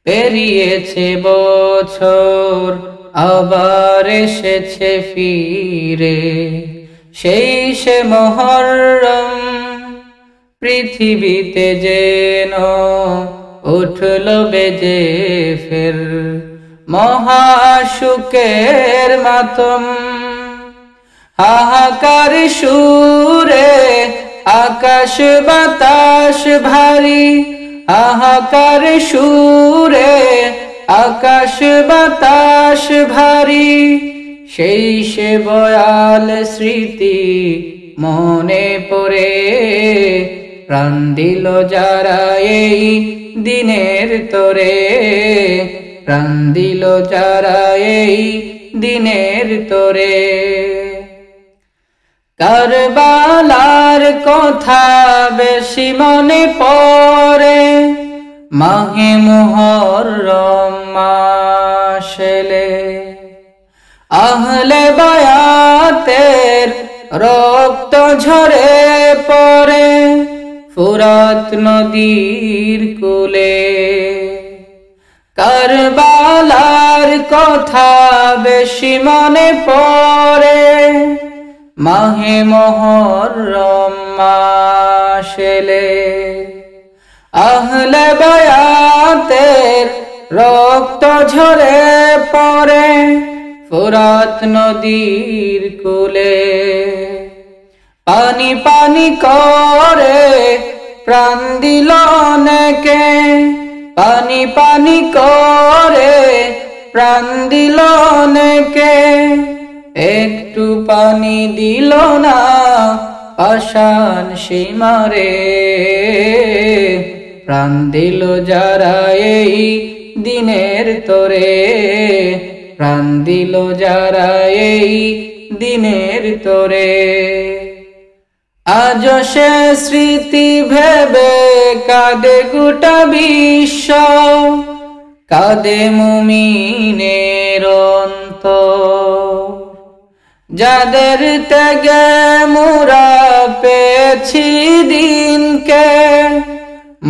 পেরিয়েছে বছর আবার এসেছে ফিরে, সেই সে মুহররম পৃথিবীতে যেন উঠল বেজে ফের মহাশুকের মাতম। হাহাকার সুরে আকাশ বাতাস ভারী, হাহাকার সুরে আকাশ বাতাস ভারী, সেই সে ভয়াল স্মৃতি মনে পড়ে প্রাণ দিল যারা এই দিনের তরে, প্রাণ দিল যারা এই দিনের তরে। কারবালার কথা বেশি মনে পড়ে, মাহে মুহররম মাস এলে আহলে বায়াতের রক্ত ঝরে পড়ে ফুরাত নদীর কূলে। কারবালার কথা বেশি মনে পড়ে, মাহে মুহররম মাস এলে আহলে বায়াতের রক্ত ঝরে পড়ে ফুরাত নদীর কূলে। পানি পানি করে প্রাণ দিল অনেকে, পানি পানি করে প্রাণ দিল অনেকে, একটু পানি দিল না পাষাণ সীমারে, প্রাণ দিল যারা এই দিনের তরে, প্রাণ দিল যারা এই দিনের তরে। আজ সে স্মৃতি ভেবে কাঁদে গোটা বিশ্ব, কাঁদে মুমিনের অন্তর, যাদের ত্যাগে মোরা পেয়েছি দিনকে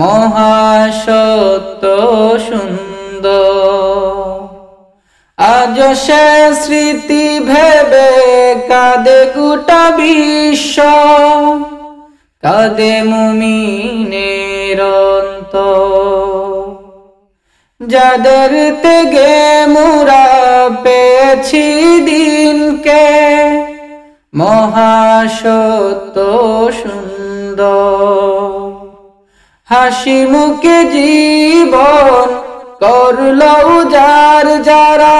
মহাসত্য সুন্দর। আজ সে স্মৃতি ভেবে কাঁদে গোটা বিশ্ব, কাঁদে মুমিনের অন্তর, যাদের ত্যাগে মোরা পেয়েছি দিনকে মহাসত্য সুন্দর। হাসি মুখে জীবন করল উজার যারা,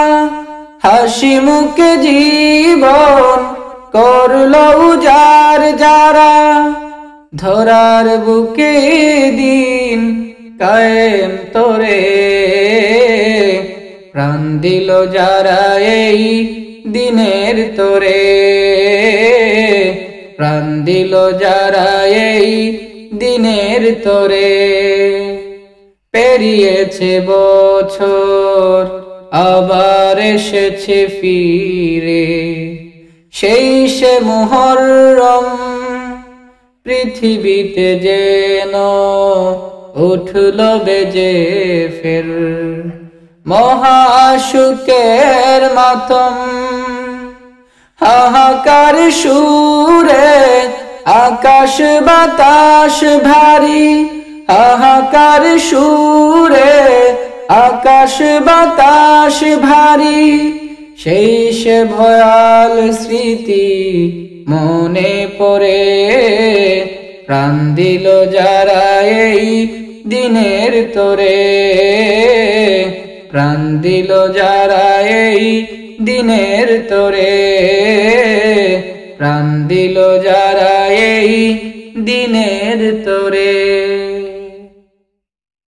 হাসি মুখে জীবন করল উজার যারা, ধরার বুকে দিন কায়েম তোরে, প্রাণ দিল যারা এই দিনের তোরে, প্রাণ দিল যারা এই দিনের তোরে। পেরিয়েছে বছর আবার এসেছে ফিরে, সেই সে মুহররম পৃথিবীতে যেন উঠল বেজে ফের মহাশুকের মাতম। হাহাকার সুরে আকাশ বাতাস ভারী, হাহাকার সুরে আকাশ বাতাস ভারী, সেই সে ভয়াল স্মৃতি মনে পড়ে প্রাণ দিল যারা এই দিনের তরে, প্রাণ দিল যারা এই দিনের তরে, প্রাণ দিল যারা এই দিনের